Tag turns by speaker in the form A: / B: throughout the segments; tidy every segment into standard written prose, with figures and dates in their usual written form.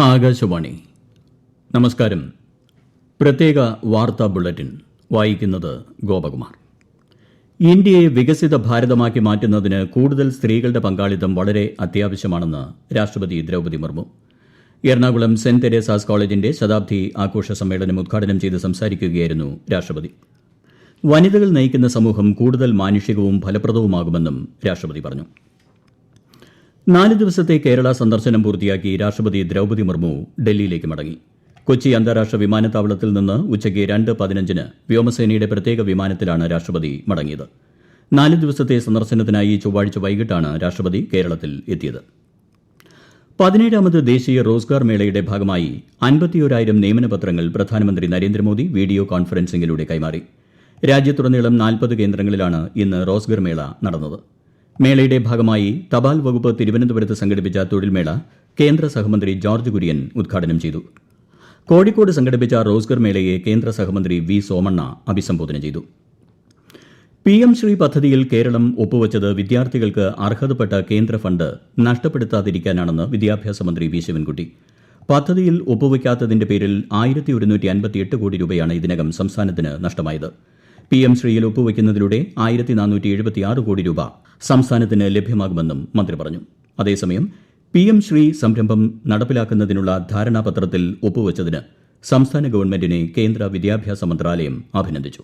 A: ആകാശവാണി. നമസ്കാരം. പ്രത്യേക വാർത്താ ബുള്ളറ്റിൻ വായിക്കുന്നത് ഗോപകുമാർ. ഇന്ത്യയെ വികസിത ഭാരതമാക്കി മാറ്റുന്നതിന് കൂടുതൽ സ്ത്രീകളുടെ പങ്കാളിത്തം വളരെ അത്യാവശ്യമാണെന്ന് രാഷ്ട്രപതി ദ്രൌപദി മുർമു. എറണാകുളം സെന്റ് തെരേസാസ് കോളേജിന്റെ ശതാബ്ദി ആഘോഷ സമ്മേളനം ഉദ്ഘാടനം ചെയ്ത് സംസാരിക്കുകയായിരുന്നു രാഷ്ട്രപതി. വനിതകൾ നയിക്കുന്ന സമൂഹം കൂടുതൽ മാനുഷികവും ഫലപ്രദവുമാകുമെന്നും രാഷ്ട്രപതി പറഞ്ഞു. 4 ദിവസത്തെ കേരള സന്ദർശനം പൂർത്തിയാക്കി രാഷ്ട്രപതി ദ്രൌപദി മുർമു ഡൽഹിയിലേക്ക് മടങ്ങി. കൊച്ചി അന്താരാഷ്ട്ര വിമാനത്താവളത്തിൽ നിന്ന് ഉച്ചയ്ക്ക് 2:15 വ്യോമസേനയുടെ പ്രത്യേക വിമാനത്തിലാണ് രാഷ്ട്രപതി മടങ്ങിയത്. 4 ദിവസത്തെ സന്ദർശനത്തിനായി ചൊവ്വാഴ്ച വൈകിട്ടാണ് രാഷ്ട്രപതി കേരളത്തിൽ എത്തിയത്. 17ാമത് ദേശീയ റോസ്ഗാർ മേളയുടെ ഭാഗമായി 51,000 നിയമനപത്രങ്ങൾ പ്രധാനമന്ത്രി നരേന്ദ്രമോദി വീഡിയോ കോൺഫറൻസിംഗിലൂടെ കൈമാറി. രാജ്യത്തുടനീളം 40 കേന്ദ്രങ്ങളിലാണ് ഇന്ന് റോസ്ഗർ മേള നടന്നത്. മേളയുടെ ഭാഗമായി തപാൽ വകുപ്പ് തിരുവനന്തപുരത്ത് സംഘടിപ്പിച്ച തൊഴിൽമേള കേന്ദ്ര സഹമന്ത്രി ജോർജ് കുര്യൻ ഉദ്ഘാടനം ചെയ്തു. കോഴിക്കോട് സംഘടിപ്പിച്ച റോസ്ഗർ മേളയെ കേന്ദ്ര സഹമന്ത്രി വി സോമണ്ണ അഭിസംബോധന ചെയ്തു. PM ശ്രീ പദ്ധതിയിൽ കേരളം ഒപ്പുവച്ചത് വിദ്യാർത്ഥികൾക്ക് അർഹതപ്പെട്ട കേന്ദ്ര ഫണ്ട് നഷ്ടപ്പെടുത്താതിരിക്കാനാണെന്ന് വിദ്യാഭ്യാസ മന്ത്രി വി ശിവൻകുട്ടി. പദ്ധതിയിൽ ഒപ്പുവയ്ക്കാത്തതിന്റെ പേരിൽ 1,158 കോടി രൂപയാണ് ഇതിനകം സംസ്ഥാനത്തിന് നഷ്ടമായത്. PM ശ്രീയിൽ ഒപ്പുവയ്ക്കുന്നതിലൂടെ 1,476 കോടി രൂപ സംസ്ഥാനത്തിന് ലഭ്യമാകുമെന്നും മന്ത്രി പറഞ്ഞു. അതേസമയം PM ശ്രീ സംരംഭം നടപ്പിലാക്കുന്നതിനുള്ള ധാരണാപത്രത്തിൽ ഒപ്പുവച്ചതിന് സംസ്ഥാന ഗവൺമെന്റിനെ കേന്ദ്ര വിദ്യാഭ്യാസ മന്ത്രാലയം അഭിനന്ദിച്ചു.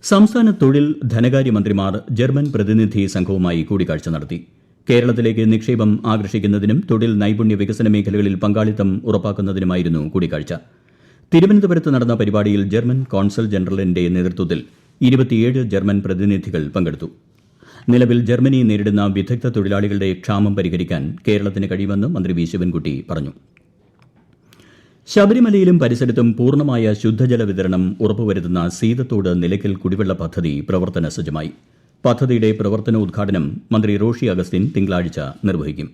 A: സംസ്ഥാന തൊഴിൽ ധനകാര്യ മന്ത്രിമാർ ജർമ്മൻ പ്രതിനിധി സംഘവുമായി കൂടിക്കാഴ്ച നടത്തി. കേരളത്തിലേക്ക് നിക്ഷേപം ആകർഷിക്കുന്നതിനും തൊഴിൽ നൈപുണ്യ വികസന മേഖലകളിൽ പങ്കാളിത്തം ഉറപ്പാക്കുന്നതിനുമായിരുന്നു കൂടിക്കാഴ്ച. തിരുവനന്തപുരത്ത് നടന്ന പരിപാടിയിൽ ജർമ്മൻ കോൺസൽ ജനറലിന്റെ നേതൃത്വത്തിൽ 27 ജർമ്മൻ പ്രതിനിധികൾ പങ്കെടുത്തു. നിലവിൽ ജർമ്മനി നേരിടുന്ന വിദഗ്ധ തൊഴിലാളികളുടെ ക്ഷാമം പരിഹരിക്കാൻ കേരളത്തിന് കഴിയുമെന്ന് മന്ത്രി വി ശിവൻകുട്ടി പറഞ്ഞു. ശബരിമലയിലും പരിസരത്തും പൂർണ്ണമായ ശുദ്ധജല വിതരണം ഉറപ്പുവരുത്തുന്ന സീതത്തോട് നിലയ്ക്കൽ കുടിവെള്ള പദ്ധതി പ്രവർത്തന സജ്ജമായി. പദ്ധതിയുടെ പ്രവർത്തനോദ്ഘാടനം മന്ത്രി റോഷി അഗസ്റ്റിൻ തിങ്കളാഴ്ച നിർവഹിക്കും.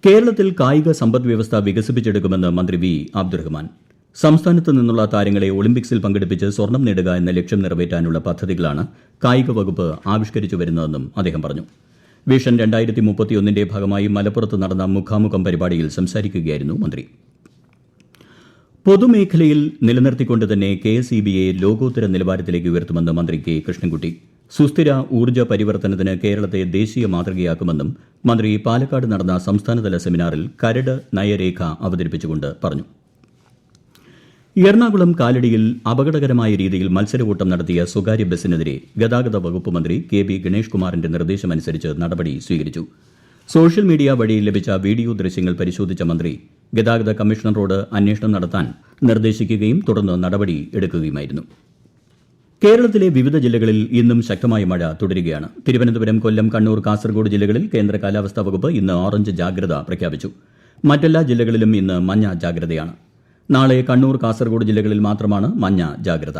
A: കേരളത്തിൽ കായിക സമ്പദ്വ്യവസ്ഥ വികസിപ്പിച്ചെടുക്കുമെന്ന് മന്ത്രി വി അബ്ദുറഹ്മാൻ. സംസ്ഥാനത്ത് നിന്നുള്ള താരങ്ങളെ ഒളിമ്പിക്സിൽ പങ്കെടുപ്പിച്ച് സ്വർണം നേടുക എന്ന ലക്ഷ്യം നിറവേറ്റാനുള്ള പദ്ധതികളാണ് കായിക വകുപ്പ് ആവിഷ്കരിച്ചു വരുന്നതെന്നും അദ്ദേഹം പറഞ്ഞു. വിഷൻ 2031ന്റെ ഭാഗമായി മലപ്പുറത്ത് നടന്ന മുഖാമുഖം പരിപാടിയിൽ സംസാരിക്കുകയായിരുന്നു മന്ത്രി. പൊതുമേഖലയിൽ നിലനിർത്തിക്കൊണ്ട് തന്നെ KSEBയെ ലോകോത്തര നിലവാരത്തിലേക്ക് ഉയർത്തുമെന്ന് മന്ത്രി കെ കൃഷ്ണൻകുട്ടി. സുസ്ഥിര ഊർജ്ജ പരിവർത്തനത്തിന് കേരളത്തെ ദേശീയ മാതൃകയാക്കുമെന്നും മന്ത്രി പാലക്കാട് നടന്ന സംസ്ഥാനതല സെമിനാറിൽ കരട് നയരേഖ അവതരിപ്പിച്ചുകൊണ്ട് പറഞ്ഞു. എറണാകുളം കാലടിയിൽ അപകടകരമായ രീതിയിൽ മത്സരകൂട്ടം നടത്തിയ സ്വകാര്യ ബസിനെതിരെ ഗതാഗത വകുപ്പ് മന്ത്രി KB ഗണേഷ് കുമാറിന്റെ നിർദ്ദേശമനുസരിച്ച് നടപടി സ്വീകരിച്ചു. സോഷ്യൽ മീഡിയ വഴി ലഭിച്ച വീഡിയോ ദൃശ്യങ്ങൾ പരിശോധിച്ച മന്ത്രി ഗതാഗത കമ്മീഷണറോട് അന്വേഷണം നടത്താൻ നിർദ്ദേശിക്കുകയും തുടർന്ന് നടപടി എടുക്കുകയുമായിരുന്നു. കേരളത്തിലെ വിവിധ ജില്ലകളിൽ ഇന്നും ശക്തമായ മഴ തുടരുകയാണ്. തിരുവനന്തപുരം, കൊല്ലം, കണ്ണൂർ, കാസർഗോഡ് ജില്ലകളിൽ കേന്ദ്ര കാലാവസ്ഥാ വകുപ്പ് ഇന്ന് ഓറഞ്ച് ജാഗ്രത പ്രഖ്യാപിച്ചു. മറ്റെല്ലാ ജില്ലകളിലും ഇന്ന് മഞ്ഞ ജാഗ്രതയാണ്. നാളെ കണ്ണൂർ, കാസർഗോഡ് ജില്ലകളിൽ മാത്രമാണ് മഞ്ഞ ജാഗ്രത.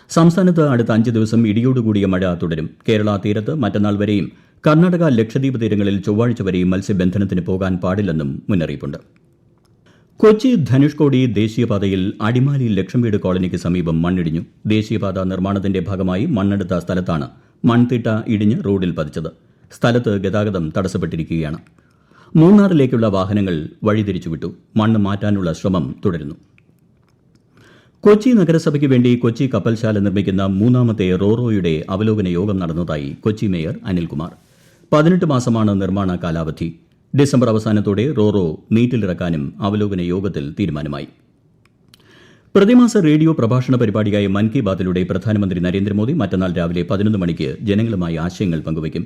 A: സംസ്ഥാനത്ത് അടുത്ത 5 ദിവസം ഇടിയോടുകൂടിയ മഴ തുടരും. കേരള തീരത്ത് മറ്റന്നാൾ വരെയും കർണാടക, ലക്ഷദ്വീപ് തീരങ്ങളിൽ ചൊവ്വാഴ്ച വരെയും മത്സ്യബന്ധനത്തിന് പോകാൻ പാടില്ലെന്നും മുന്നറിയിപ്പുണ്ട്. കൊച്ചി ധനുഷ്കോടി ദേശീയപാതയിൽ അടിമാലി ലക്ഷംവീട് കോളനിക്ക് സമീപം മണ്ണിടിഞ്ഞു. ദേശീയപാത നിർമ്മാണത്തിന്റെ ഭാഗമായി മണ്ണെടുത്ത സ്ഥലത്താണ് മൺതിട്ട ഇടിഞ്ഞ് റോഡിൽ പതിച്ചത്. സ്ഥലത്ത് ഗതാഗതം തടസ്സപ്പെട്ടിരിക്കുകയാണ്. മൂന്നാറിലേക്കുള്ള വാഹനങ്ങൾ വഴിതിരിച്ചുവിട്ടു. മണ്ണ് മാറ്റാനുള്ള ശ്രമം തുടരുന്നു. കൊച്ചി നഗരസഭയ്ക്ക് വേണ്ടി കൊച്ചി കപ്പൽശാല നിർമ്മിക്കുന്ന 3ാമത്തെ റോറോയുടെ അവലോകന യോഗം നടന്നതായി കൊച്ചി മേയർ അനിൽകുമാർ. 18 മാസമാണ് നിർമ്മാണ കാലാവധി. ഡിസംബർ അവസാനത്തോടെ റോറോ നീറ്റിലിറക്കാനും അവലോകന യോഗത്തിൽ തീരുമാനമായി. പ്രതിമാസ റേഡിയോ പ്രഭാഷണ പരിപാടിയായ മൻ കി ബാത്തിലൂടെ പ്രധാനമന്ത്രി നരേന്ദ്രമോദി മറ്റന്നാൾ രാവിലെ 11 മണിക്ക് ജനങ്ങളുമായി ആശയങ്ങൾ പങ്കുവയ്ക്കും.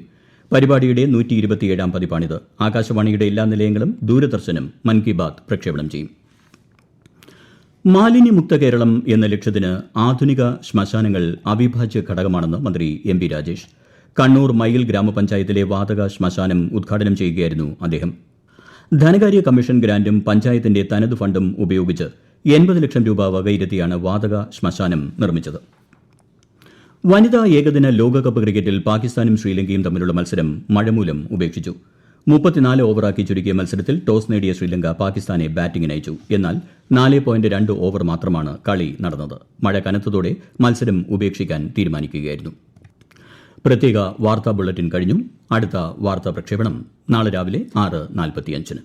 A: പരിപാടിയുടെ 127ാം പതിപ്പാണിത്. ആകാശവാണിയുടെ എല്ലാ നിലയങ്ങളും ദൂരദർശനും മൻ കി ബാത്ത് പ്രക്ഷേപണം ചെയ്യും. മാലിന്യമുക്ത കേരളം എന്ന ലക്ഷ്യത്തിന് ആധുനിക ശ്മശാനങ്ങൾ അവിഭാജ്യ ഘടകമാണെന്ന് മന്ത്രി MP രാജേഷ്. കണ്ണൂർ മയിൽ ഗ്രാമപഞ്ചായത്തിലെ വാതക ശ്മശാനം ഉദ്ഘാടനം ചെയ്യുകയായിരുന്നു അദ്ദേഹം. ധനകാര്യ കമ്മീഷൻ ഗ്രാന്റും പഞ്ചായത്തിന്റെ തനത് ഫണ്ടും ഉപയോഗിച്ച് 80 ലക്ഷം രൂപ വകയിരുത്തിയാണ് വാതക ശ്മശാനം നിർമ്മിച്ചത്. വനിതാ ഏകദിന ലോകകപ്പ് ക്രിക്കറ്റിൽ പാകിസ്ഥാനും ശ്രീലങ്കയും തമ്മിലുള്ള മത്സരം മഴമൂലം ഉപേക്ഷിച്ചു. 34 ഓവറാക്കി ചുരുക്കിയ മത്സരത്തിൽ ടോസ് നേടിയ ശ്രീലങ്ക പാകിസ്ഥാനെ ബാറ്റിംഗിനയച്ചു. എന്നാൽ 4.2 ഓവർ മാത്രമാണ് കളി നടന്നത്. മഴ കനത്തതോടെ മത്സരം ഉപേക്ഷിക്കാൻ തീരുമാനിക്കുകയായിരുന്നു. പ്രത്യേക വാർത്താ ബുള്ളറ്റിൻ കഴിഞ്ഞു. അടുത്ത വാർത്താ പ്രക്ഷേപണം നാളെ രാവിലെ 6:45.